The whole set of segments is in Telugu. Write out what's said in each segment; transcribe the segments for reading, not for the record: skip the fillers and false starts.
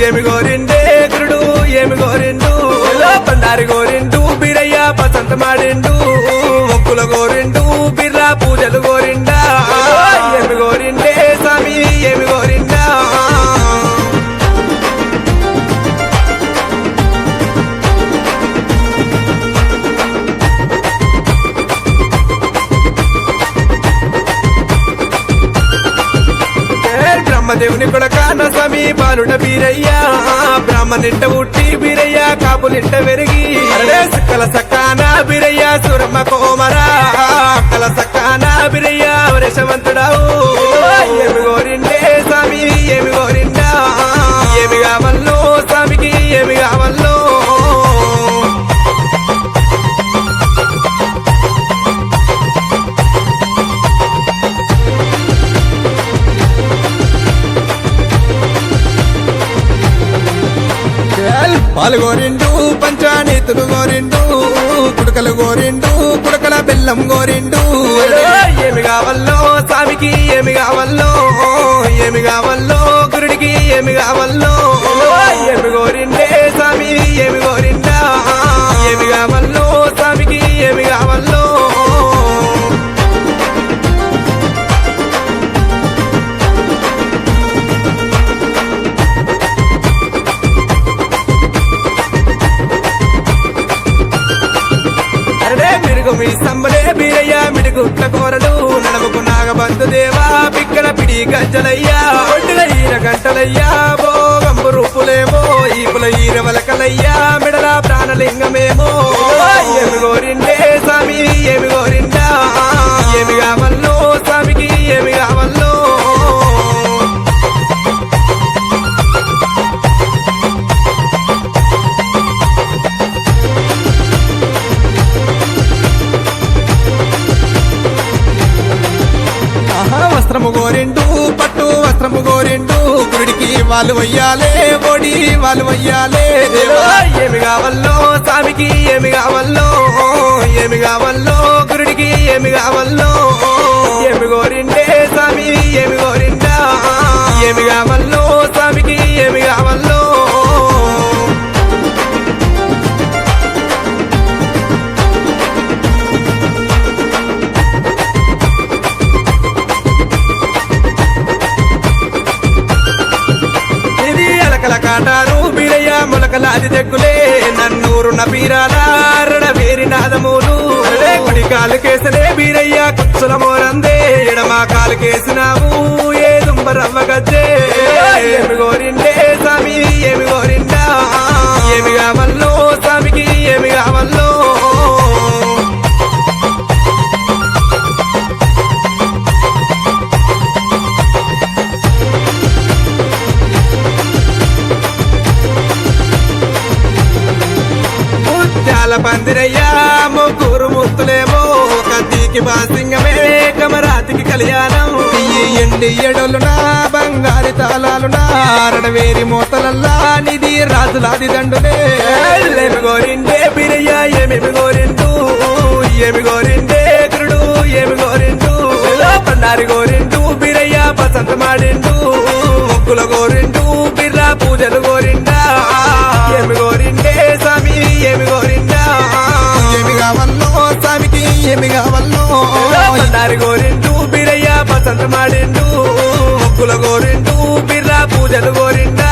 ఏమి గోరిండే గురుడు ఏమి గోరిండు బండారి గోరిండు బీరయ్య పసంత మాడిండు ఒక్కుల గోరిండు బిర్రా పూజలు గోరిండా ఏమి గోరిండే స్వామి ఏమి గోరిండా బ్రహ్మదేవుని కొడక నా స్వామి బాలుడ బీరయ్యా బ్రాహ్మణింట ఉట్టి బీరయ్య కాపులింట వెరిగి సక్కల సక్కాన బీరయ్య సురమ్మ కోమరా అక్కల సక్కాన బీరయ్య వరేశవంతుడావు ఏమి గోరిండే స్వామి ఏమి గోరిండా ఏమి కావల్లో స్వామికి ఏమి కావల్లో పాలు గోరిండు పంచానీతులు గోరిండు కుడకలు గోరిండు కుడకల బెల్లం గోరిండు ఏమి కావల్లో స్వామికి ఏమి కావల్లో ఏమి కావల్లో గురుడికి ఏమి కావల్లో ఏమి గోరిండే స్వామి ఏమి గోరిండా ఏమి కావల్లో స్వామికి ఏమి కావల్లో మీ సంబలే బీరయ్య మిడిగుట్ల కోరలు నడముకు నాగబంధు దేవా పిక్కల పిడి గజ్జలయ్యా ఒడ్డుల ఈర గంటలయ్యా భోగంబు రూపులేమో ఈపుల ఈర వలకలయ్యా మిడల ప్రాణలింగమేమో ఏమి గోరిండే స్వామి ఏమి గోరిండా ఏమి కావల్లో స్వామికి ఏమి కావల్లో వస్త్రము గోరిండు పట్టు వస్త్రము గోరిండు గుడికి వాళ్ళు వయ్యాలే ఓడి వాళ్ళు వయ్యాలే దేవా ఏమి కావల్లో స్వామికి ఏమి కావల్లో ఏమి కావల్లో గుడికి ఏమి కావల్లో ఏమి గోరిండే స్వామి ఏమి గోరిండా ఏమి కావల్లో స్వామికి ఏమి కావల్లో కాటారు బీరయ్య మొలకలాది దగ్గులే నన్నూరు నపీరాల వేరి నాదములు కుడి కాలు కేసనే బీరయ్య కుచ్చుల మోరందే ఎడమా కాలు కేసినావు ఏ దుంబరవ్వ గజ్జే ఏమి గోరిండే ముత్యాల పందిరయ్యా ముగ్గురు ముత్తులేమో కత్తికి బాసింగమే కమరాతికి కళ్యాణం ఈ ఎండి ఎడలునా బంగారి తాళాలునా అరణవేరి మోతలల్లా నిధి రాజులాది దండునే ఏమి గోరిండే బిరయ్య ఏమేమి గోరిండు ఏమి గోరిండే గురుడు ఏమి గోరిండు పండారి గోరిండు బిరయ్య పసంత మాడిండు ముగ్గుల గోరిండు బిర్రా పూజలు గోరిండా ఏమి గోరిండే స్వామి ఏమి గోరిండా ఏమి కావల్లో స్వామికి ఏమి కావల్లో పండారి గోరిండు బిరయ్య పసంత మాడిండు ముగ్గుల గోరిండు బిర్రా పూజలు గోరిండా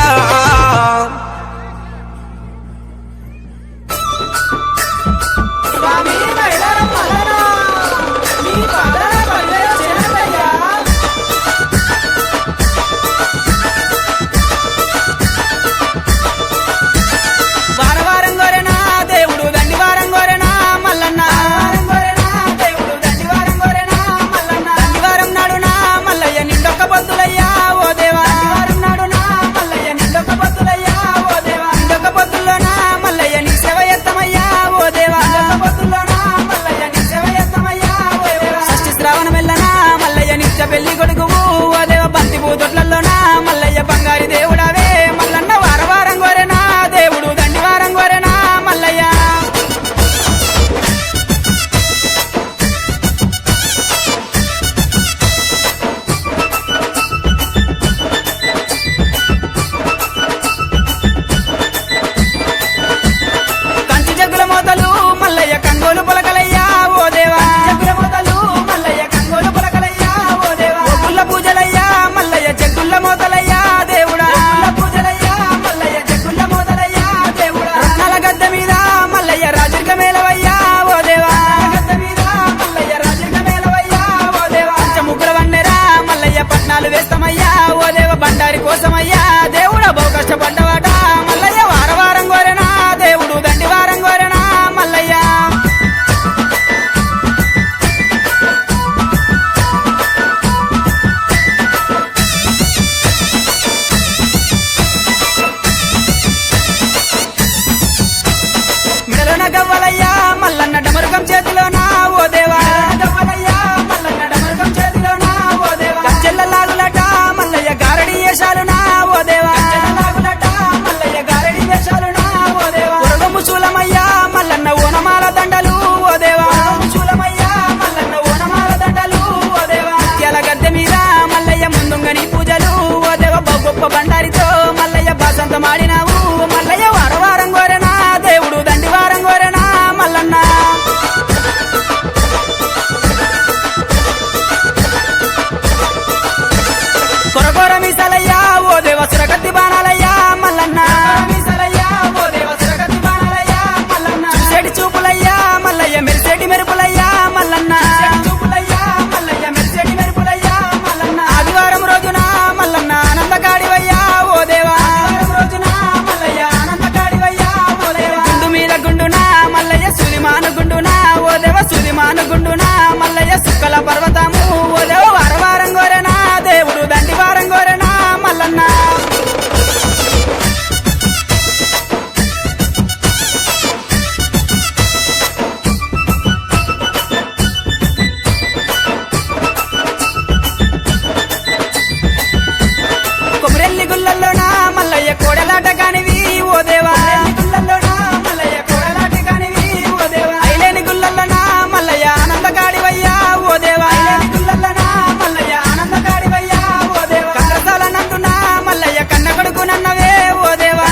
పెళ్లి కొడుకువు ఓ దేవ బంతి పూతొట్లలోనా మల్లయ్య బంగారి దేవుడవే మల్లన్న వారవారం గోరెనా దేవుడు దండివారం గోరెనా మల్లయ్య కంచి జగ్గుల మోతలు మల్లయ్య కంగోలు పొలకలయ్యా ఓ దేవా జగ్గుల మోతలు మల్లయ్య కంగోలు పొలకలయ్యా ఓ దేవా పూజలయ్యా మల్లయ్య జగ్గుల్ల మోతలయ్యా దేవుడా పూజలయ్యా మల్లయ్య జగ్గుల్ల మోతలయ్యా దేవుడా రత్నాల గద్ద మీద మల్లయ్య రాజరిక మేలవయ్యా ఓ దేవా గద్ద మీద మల్లయ్య రాజరిక మేలవయ్యా ఓ దేవా పంచముగ్గుల వన్నెరా మల్లయ్య పట్నాలు వేస్తామయ్యా ఓ దేవ బండారి కోసమయ్యా దేవుడా బహు కష్టపడ్డవాట మల్లయ్య వారవారం గోరెనా దేవుడు దండివారం గోరెనా మల్లయ్య మెడలోన గవ్వలయ్యా మల్లన్న డమరుకం చేతిలోనా ఓ దేవా గవ్వలయ్యా మల్లన్న డమరుకం చేతిలోనా ఓ దేవా గజ్జెల్ల లాగులట మల్లయ్య గారడి వేషాలునా ఓ దేవా లాగులట మల్లయ్య గారడి వేషాలునా ఓ దేవా ఉరగ ముసూలమయ్యా మల్లన్న ఓనమాల దండలు ఓ దేవా ముసూలమయ్యా మల్లన్న ఓనమాల దండలు ఓ దేవా ముత్యాల గద్దె మీద మల్లయ్య ముందుంగని పూజలు ఓ దేవ బహు గొప్ప బండారితో మల్లయ్య బాసంత మాడినావు మల్లయ్య వారవారం గోరెనా దేవుడు దండివారం గోరెనా మల్లన్న కొరకొర మీసలయ్యా ఓ దేవ సురగత్తి బాణాలయ్యా మల్లన్న మీసలయ్యా ఓ దేవ సురగత్తి బాణాలయ్యా మల్లన్న చూసేటి చూపులయ్యా మల్లయ్య మెరిసేటి మెరుపులయ్యా మల్లన్న చూపులయ్యా మల్లయ్య మెరిసేటి మెరుపులయ్యా మల్లన్న ఆదివారం రోజున మల్లన్న ఆనందగాడివయ్యా ఓ దేవా ఆదివారం రోజున మల్లయ్య ఆనందగాడివయ్యా ఓ దేవా గుండు మీద గుండునా మల్లయ్య సుదిమాను గుండునా ఓ దేవ సుదిమాను గుండునా మల్లయ్య సుక్కల పర్వతము ఓ దేవ వారవారం గోరెనా దేవుడు దండివారం గోరెనా మల్లన్న కొమరెల్లి గుల్లల్లోనా మల్లయ్య కోడలాట కానివి ఓ దేవా గుల్లల్లోనా మల్లయ్య కోడలాట కానివి ఓ దేవా ఐలేని గుల్లల్లోనా మల్లయ్య ఆనందగాడివయ్యా ఓ దేవా గుల్లల్లోనా మల్లయ్య ఆనందగాడివయ్యా ఓ దేవా కండ్రసాల నందునా మల్లయ్య కన్న కొడుకు నన్నవే ఓ దేవా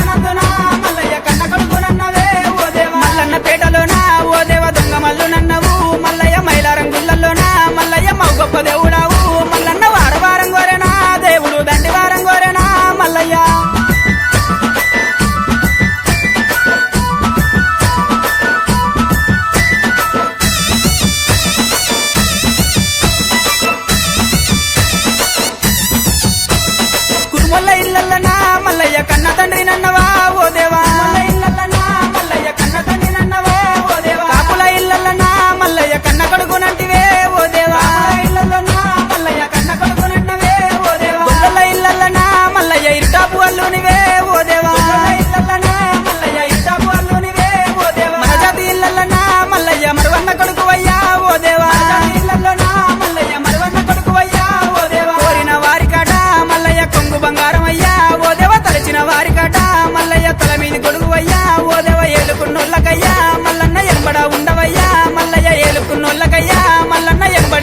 నందునా మల్లయ్య కన్న కొడుకు నన్నవే ఓ దేవా మల్లన్న పేటలోనా ఓ దేవ దొంగ మల్లు నన్నవు మల్లయ్య మైలారం గుల్లల్లోనా మల్లయ్య మౌ గొప్ప దేవుడావు మల్లన్న వారవారం గోరెనా దేవుడు దండివారం గోరెనా మల్లయ్య కురుమల్ల ఇల్లల్లనా మల్లయ్య కన్న తండ్రి నన్నవా ఓ దేవా ఇల్లల్లనా మల్లయ్య కన్న తండ్రి నన్నవా ఓ దేవా కాపుల ఇల్లల్లనా మల్లయ్య కన్న కొడుకు నంటివే ఓ దేవా ఇల్లల్లనా మల్లయ్య కన్న కొడుకు నన్నవే ఓ దేవా గొల్లల ఇల్లల్లనా మల్లయ్య ఇరుటాపు అల్లునివే ఓ దేవా ఇల్లల్లనా మల్లయ్య ఇరుటాపు అల్లునివే ఓ దేవా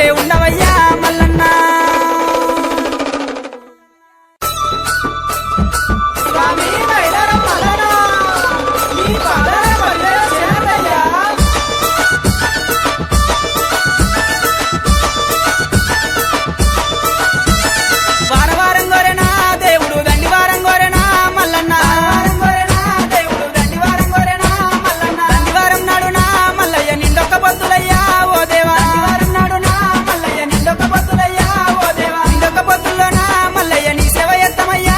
చల్లగానే ఉండవయ్యా మల్లన్న స్వామి మైలారం మల్లన్న నీ పాదాల పల్లె చేరయ్యా వారం వారం గోరెనా దేవుడు దండి వారం గోరెనా మల్లన్న దేవుడు దండి వారం గోరెనా మల్లన్న దండి వారం నాడునా మల్లయ్య నిండొక్క పొద్దులయ్యా ఓ దేవా వారం నాడునా మల్లయ్య నిండొక్క పొద్దులయ్యా ఓ దేవా నిండొక్క పొద్దుల్లోనా మల్లయ్య నీ సేవ ఎత్తమయ్యా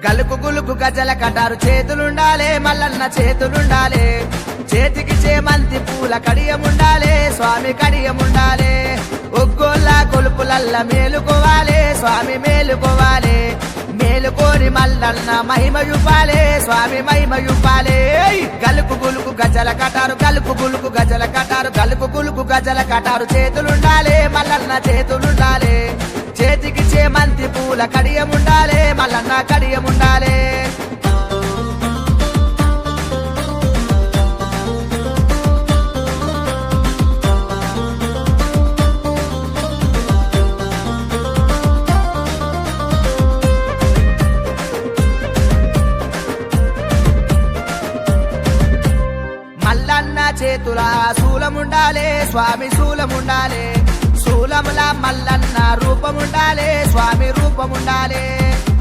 గలుకు గులుకు గజల కటారు చేతులుండాలే మల్లన్న చేతులుండాలే చేతికి చేమంతి పూల కడియముండాలే స్వామి కడియముండాలే ఒగ్గోళ్ళ కొలుపులల్ల మేలుకోవాలే స్వామి మేలుకోవాలే మేలుకోని మల్లన్న మహిమ చూపాలే స్వామి మహిమ చూపాలే గలుకు గులుకు గజల కటారు గలుకు గులుకు గజల కటారు గలుకు గులుకు గజల కటారు చేతులుండాలే మల్లన్న చేతులుండాలే చేతికి చేమంతి పూల కడియముండాలే మల్లన్న కడియముండాలే మల్లన్న చేతుల శూలముండాలే స్వామి శూలముండాలే శూలముల మల్లన్న రూపముండాలే స్వామి రూపముండాలే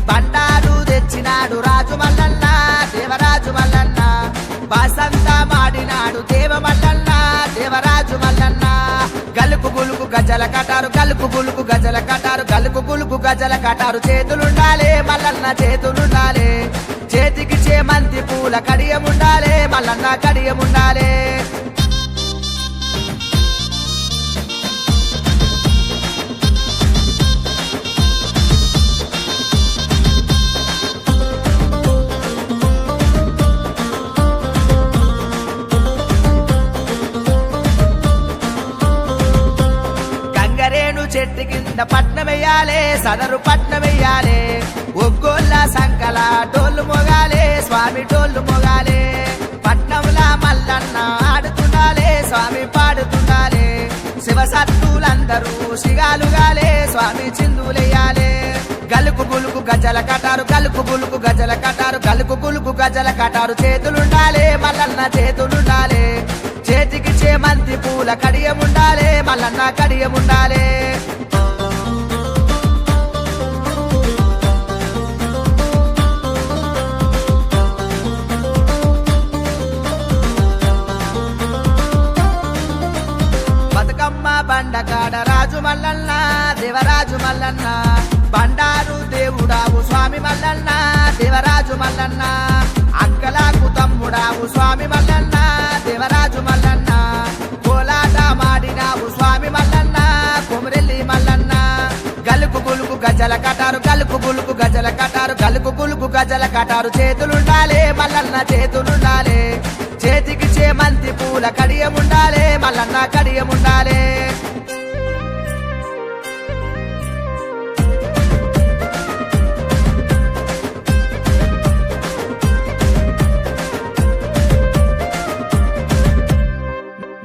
బండారు తెచ్చినాడు రాజు మల్లన్న దేవరాజు మల్లన్న వసంత మాడినాడు దేవ మల్లన్న దేవరాజు మల్లన్న గలుపు గులుకు గజల కటారు గలుపు గులుకు గజల కటారు గలుపు గులుకు గజల కటారు చేతులుండాలే మల్లన్న చేతులుండాలే చేతికి చేమంతి పూల కడియముండాలే మల్లన్న కడియముండాలే గంగరేణు చెట్టు కింద పట్నమెయ్యాలే సదరు పట్నమెయ్యాలే ఒగ్గోళ్ళ సంకల డోళ్ళు మొగాలే స్వామి డోళ్ళు మొగాలే పట్నంలా మల్లన్న ఆడుతుండాలే స్వామి పాడుతుండాలే శివసత్తులందరూ సిగాలుగాలే స్వామి చిందులేయాలే గలుకు గులుకు గజల కటారు గలుకు గులుకు గజల కటారు గలుకు గులుకు గజల కటారు చేతులుండాలే మల్లన్న చేతులుండాలే చేతికి చేమంతి పూల కడియముండాలే మల్లన్న కడియముండాలే బతుకమ్మ బండకాడ రాజు మల్లన్న దేవరాజు మల్లన్న బండారు దేవుడావు స్వామి మల్లన్న దేవరాజు మల్లన్న అక్కలకు తమ్ముడావు స్వామి మల్లన్న దేవరాజు మల్లన్న కోలాట మాడినావు స్వామి మల్లన్న కొమరెల్లి మల్లన్న గలుకు గులుకు గజల కటారు గలుకు గులుకు గజల కటారు గలుకు గులుకు గజల కటారు చేతులుండాలే మల్లన్న చేతులుండాలే చేతికి చేమంతి పూల కడియముండాలే మల్లన్న కడియముండాలే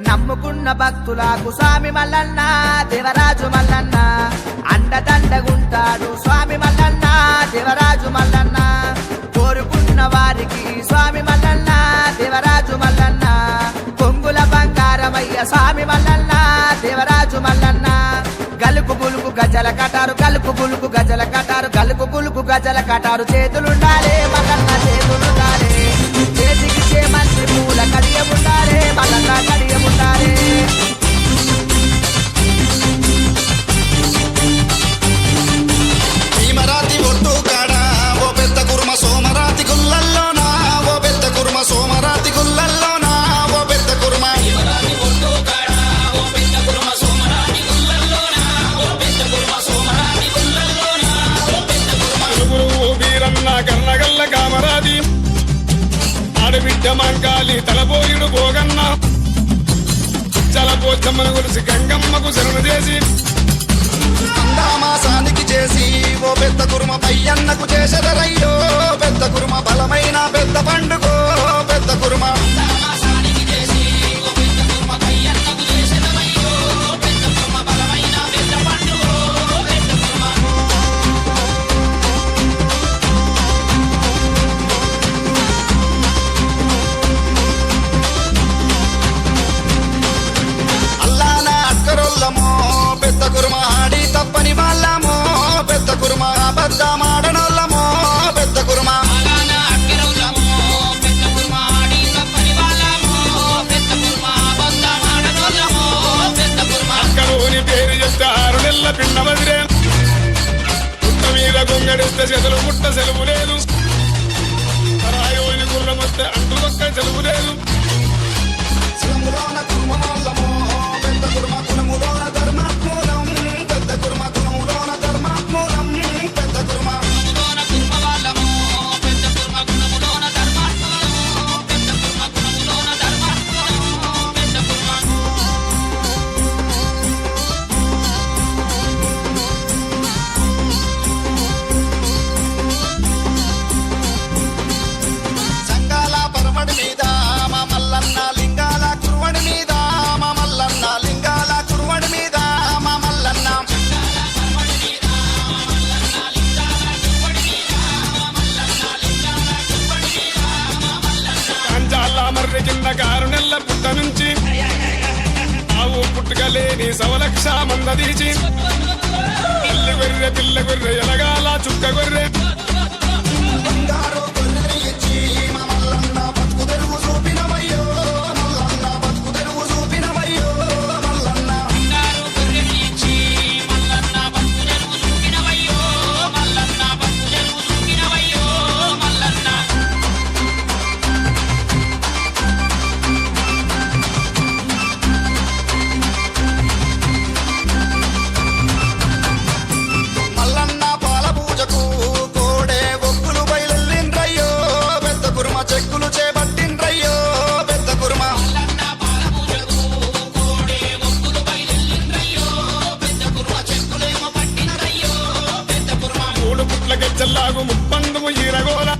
నమ్ముకున్న భక్తులకు స్వామి మల్లన్న దేవరాజు మల్లన్న అండదండగుంటాడు స్వామి మల్లన్న దేవరాజు మల్లన్న కోరుకున్న వారికి స్వామి మల్లన్న దేవరాజు మల్లన్న కొంగుల బంగారమయ్య స్వామి మల్లన్న దేవరాజు మల్లన్న గలుపు గులుకు గజల కటారు గలుపు గులుకు గజల కటారు గలుపు గులుకు గజల కటారు చేతులుండాలే మల్లన్న చేతులుండాలే చేతికి చేమంతి పూల కడియముండాలే మల్లన్న కడియముండాలే భీమరాతి ఒట్టు కాడ ఓ పెద్ద కుర్మ సోమరాతి గుల్లల్లోనా ఓ పెద్ద కుర్మ సోమరాతి గుల్లల్లోనా ఓ పెద్ద కుర్మ వీరన్న కర్ణగల్ల కామరాది ఆడబిడ్డ మంకాలి తలపోయుడు పోగన్న చలపోచ్చమ్మను గురిసి గంగమ్మకు శరణు చేసి మాసానికి చేసి ఓ పెద్ద కుర్మ పయ్యన్నకు చేసెదరయ్యో పెద్ద కుర్మ బలమైన పెద్ద పండుగో పెద్ద కుర్మ అల్లానా అక్కరొల్లమో పెద్ద కుర్మ ఆడి తప్పని వాళ్ళమో పెద్ద కుర్మ అబద్ధమాడనోళ్ళమో చేతులు ముట్ట సెలవు లేదు రాయోని గుర్రం వస్తే అంటుకొక్క సెలవు లేదు శిలములోన కుర్మమల్లమో పెద్ద కుర్మ కులములోన ధర్మాత్మూలం పెద్ద కుర్మ కులములోన ధర్మాత్మూలం పెద్ద కుర్మ సంగాల పరమడి మీద మా మల్లన్న లింగాల కురువడి మీద మా మల్లన్న లింగాల కురువడి మీద మా మల్లన్న కాంచాల మర్రి కింద కారు నెల్ల పుట్ట నుంచి ఆవు పుట్టుకలేని సవలక్ష మందదీచి పిల్ల గొర్రె ఎలగాల చుక్క గొర్రె బంగారు గొర్రె ఇచ్చి మా మల్లన్న బతుకు తెరువు చూపినవయ్యో మల్లన్న బతుకు తెరువు చూపినవయ్యో మల్లన్న మల్లన్న పాల పూజకు కోడే ఒక్కులు బయలుండ్రయ్యో పెద్ద కుర్మ చెక్కులు చేపట్టిండ్రయ్యో పెద్ద కుర్మ మూడు పుట్ల గెచ్చల్లాగు ముప్పందుము ఈరగోల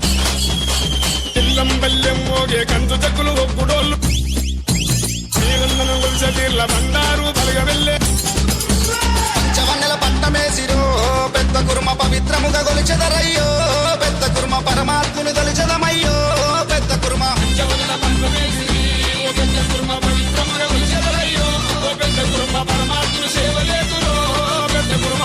ఇల్లం బల్లెం మోగే కంచు చెక్కులు ఒప్పుడోళ్ళు నీళ్ళను కొలిసే తీర్ల బండారు బలగ వెళ్ళే పంచవన్నెల పట్టమేసిరో పెద్ద కుర్మ పవిత్రముగా గొలిచెదరయ్యో పెద్ద కుర్మ పరమాత్ముని గొలిచెదమయ్యో పెద్ద కుర్మ పరమాత్మ సేవ లేదురో పెద్ద కుర్మ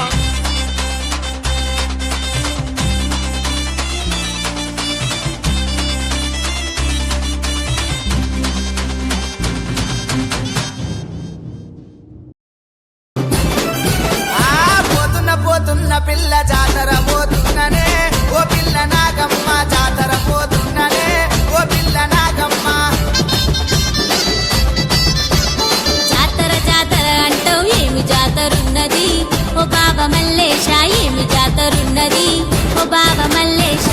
పోతున్న పిల్ల జాతర పోతున్ననే ఓ పిల్ల నాగమ్మ జాతర పోతున్ననే ఓ పిల్ల నాగమ్మ జాతర జాతర అంటావు ఏమి జాతరున్నది ఓ బాబా మల్లేశ ఏమి జాతరున్నది ఓ బాబా మల్లేశ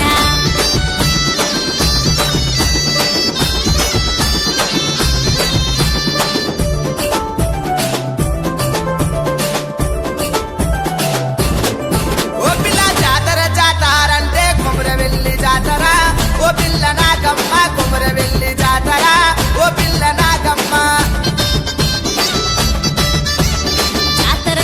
ఓ పిల్ల జాతర జాతరంటే కొమరవెల్లి జాతర ఓ పిల్ల నాగమ్మ కొమరవెల్లి జాతర ఓ పిల్ల నాగమ్మ జాతర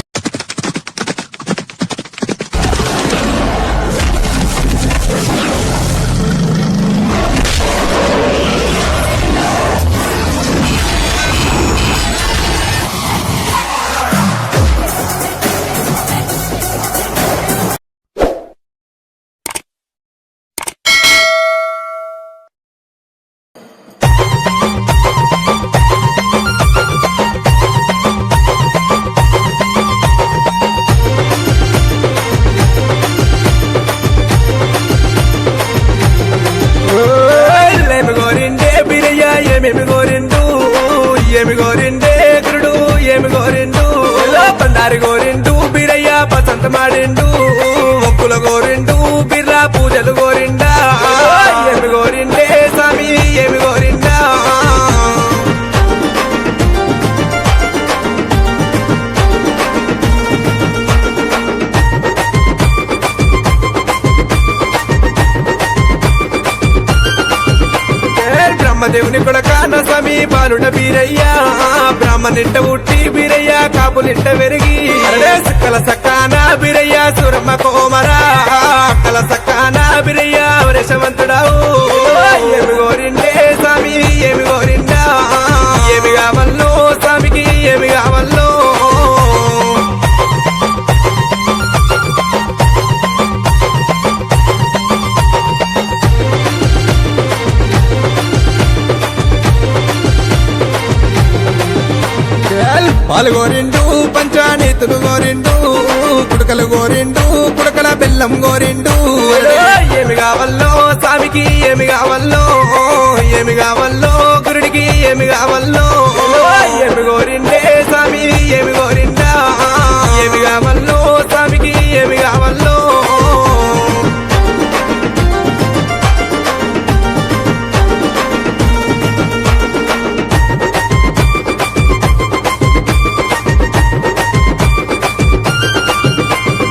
ఏమి గోరిండే బిరయ్య ఏమేమి గోరిండు ఏమి గోరిండే గురుడు ఏమి గోరిండు బండారి గోరిండు బిరయ్య పసంత మాడిండు ఒక్కుల గోరిండు బిర్రా పూజలు గోరిండా ఏమి గోరిండే స్వామి ఏమి గోరిండా బ్రహ్మదేవుని కొడక నసమి బాలుడ బీరయ్య బ్రాహ్మణింట ఉట్టి బీరయ్య కాపులింట వెరిగి సక్కల సక్కాన బీరయ్య సురమ్మ కోమరా అక్కల సక్కాన బీరయ్య వరేశవంతుడావు ఏమి గోరిండే స్వామి ఏమి గోరిండా ఏమి కావల్లో స్వామికి ఏమి కావల్లో పాలు గోరిండు పంచానీతులు గోరిండు కుడకలు గోరిండు కుడకల బెల్లం గోరిండు స్వామికి ఏమి కావాలో ఏమి కావాలో గురుడికి ఏమి కావాలో ఏమి కోరిండే స్వామి ఏమి కోరిండా ఏమి కావాలో స్వామికి ఏమి కావాలో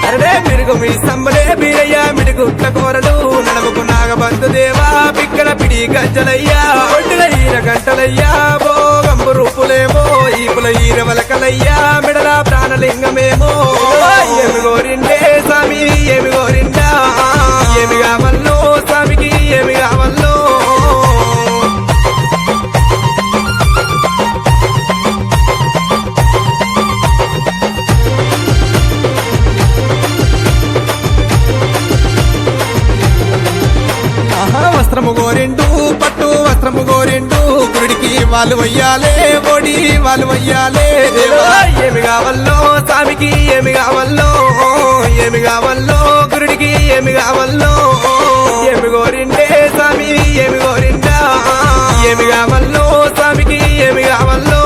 అరే మిరుగు మీ సంబలే బీరయ్య మిడుగుట్ల కూరలు నడముకు నాగబంధు దేవా పిక్కల పిడి గజ్జలయ్యా ఒడ్డుల ఈర గంటలయ్యా భోగంబు రూపులేమో ఈపుల ఈర వలకలయ్యా మిడల ప్రాణలింగమేమో ఏమి కోరిండే స్వామి ఏమి కోరిండా ఏమి కావాలో స్వామికి ఏమి కావాలో వస్త్రము గోరిండు పట్టు వస్త్రము గోరిండు గుడికి వాళ్ళు వయ్యాలే ఓడి వాళ్ళు వయ్యాలే ఏమి కావాలో స్వామికి ఏమి కావాలో ఏమి కావాలో గుడికి ఏమి కావాలో ఏమి గోరిండే స్వామి ఏమి గోరిండా ఏమి కావాలో స్వామికి ఏమి కావాలో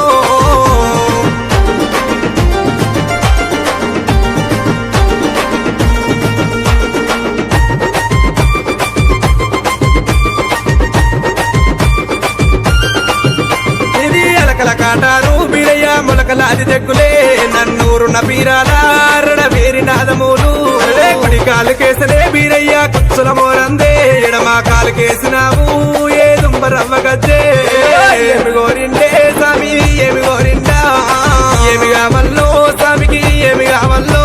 కాటారు బీరయ్య మొలకలాది దగ్గులే నన్నూరు నబీరాల వేరి నాదమూలు కుడి కాలు కేసనే బీరయ్య కుచ్చుల మోరందే ఎడమా కాలు కేసినావు ఏ దుంబరవ్వ గజ్జే ఏమి కోరిండే స్వామి ఏమి కోరిండా ఏమి కావాలో స్వామికి ఏమి కావాలో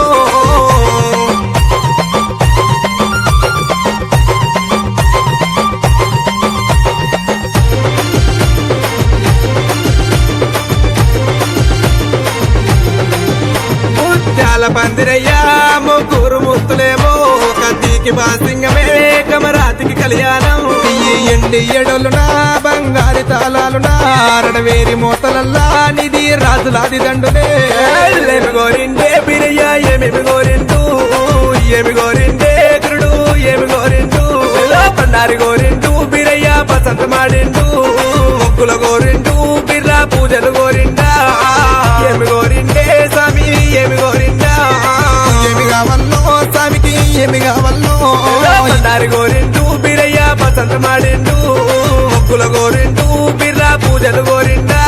పందిరయ్యా ముగ్గురు ముత్తులేమో కత్తికి బాసింగమే కమరాతికి కళ్యాణం ఎండి ఎడలునా బంగారి తాళాలునా అరడవేరి మూతలల్లా నిధి రాజులాది దండులే ఏమి గోరిండే బిరయ్యా ఏమేమి గోరిండు ఏమి గోరిండే గురుడు ఏమి గోరిండు పండారి గోరిండు బిరయ్య బసంత మాడిండు ముగ్గుల గోరిండు బిర్రా పూజలు గోరిండా ఏమి గోరిండే స్వామి ఏమి గోరిండా ఏమి కావాలో స్వామికి ఏమి కావాలో పండారి గోరిండు బిరయ్య బసంత మాడిండు ముగ్గుల గోరిండు బిర్రా పూజలు గోరిండా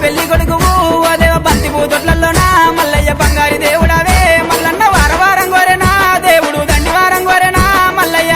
పెళ్లి కొడుకువు ఓ దేవ బంతి పూతొట్లలోనా మల్లయ్య బంగారి దేవుడవే మల్లన్న వారవారం గోరెనా దేవుడు దండివారం గోరెనా మల్లయ్య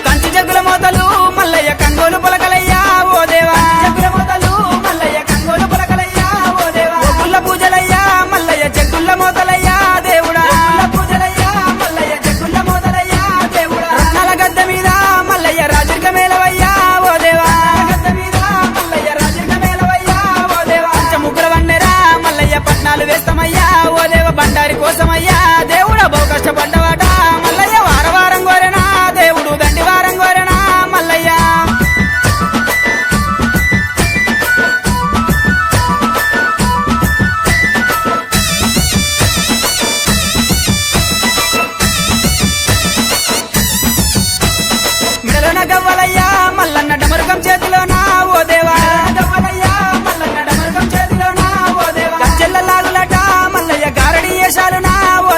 కంచి జగ్గుల మోతలు మల్లయ్య కంగోలు పొలకలయ్యా ఓ దేవా జగ్గుల మోతలు మల్లయ్య కంగోలు పొలకలయ్యా ఓ దేవా పూజలయ్యా మల్లయ్య జగ్గుల మోతలయ్యా దేవుడా పూజలయ్యా మల్లయ్య జగ్గుల మోతలయ్యా దేవుడా రత్నాల గద్ద మీద మల్లయ్య రాజరిక మేలవయ్యా ఓ దేవా గద్ద మీద మల్లయ్య రాజరిక మేలవయ్యా ఓ దేవా ముగ్గుల వన్నెరా మల్లయ్య పట్నాలు వేస్తామయ్యా ఓ దేవ బండారి కోసమయ్యా దేవుడా బహు కష్టపడ్డవాట మల్లయ్య వారవారం గోరెనా దేవుడు దండివారం గోరెనా మల్లయ్య గవ్వలయ్యా మల్లన్న డమరుకం చేతిలోనా ఓ దేవా గవ్వలయ్యా మల్లన్న డమరుకం చేతిలోనా ఓ దేవా చెల్లలాగులట మల్లయ్య గారడి వేషాలునా ఓ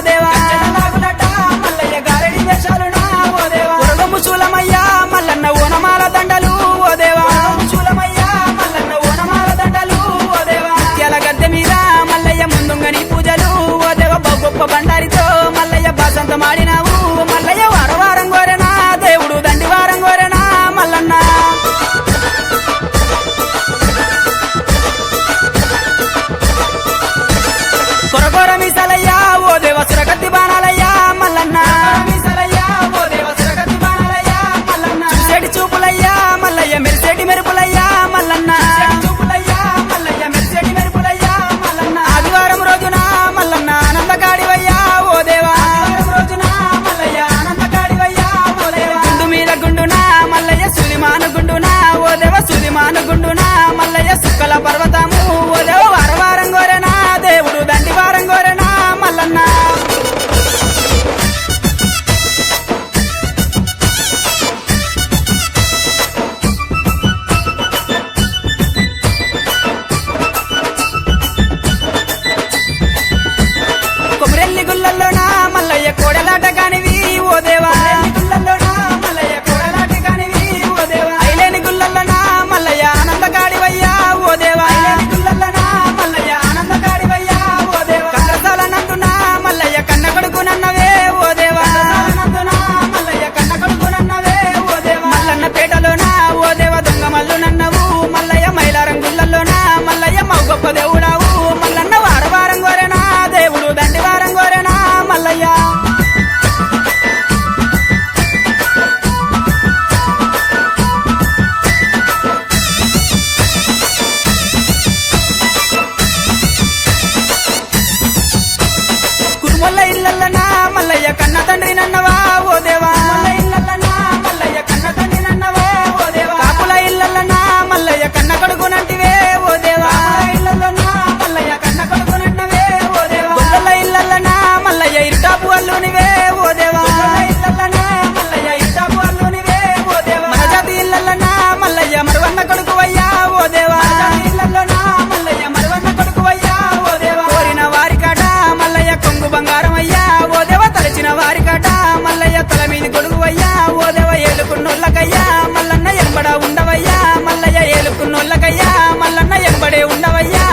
గొప్ప దేవుడావు మల్లన్న వారం గోరెనా దేవుడు దండి వారం గోరెనా మల్లయ్య కురుమల్ల ఇల్లల్లనా మల్లయ్య కన్న తండ్రి నన్నవా ఓ దేవా మల్లయ్య కన్న తండ్రి నన్నవా ఓ దేవా కాపుల ఇల్లల్లనా మల్లయ్య కన్న కొడుకునంటివే ఓ దేవా ఇల్లల్లనా మల్లయ్య కన్న కొడుకునంటివే ఓ దేవా గొల్లల ఇల్లల్లనా మల్లయ్య ఇరుటాపు అల్లునివే ఓ దేవా ఇల్లల్లనా మల్లయ్య ఇరుటాపు అల్లునివే ఓ దేవా మన జాతి ఇల్లల్లనా మల్లయ్య మరువన్న కొడుకువయ్యా ఓ దేవా ఇల్లల్లనా మల్లయ్య మరువన్న కొడుకువయ్యా ఓ దేవా కోరిన వారి కాట మల్లయ్య కొంగు బంగారం అయ్యా ఓ దేవ తలచిన వారి కాట మల్లయ్య తల మీది గొడుగువయ్యా ఓ దేవ ఏలుకున్నోళ్ళకయ్యా మల్లన్న ఎంబడ ఉండవయ్యా మల్లయ్య ఏలుకున్నోళ్ళకయ్యా మల్లన్న ఎంబడే ఉండవయ్యా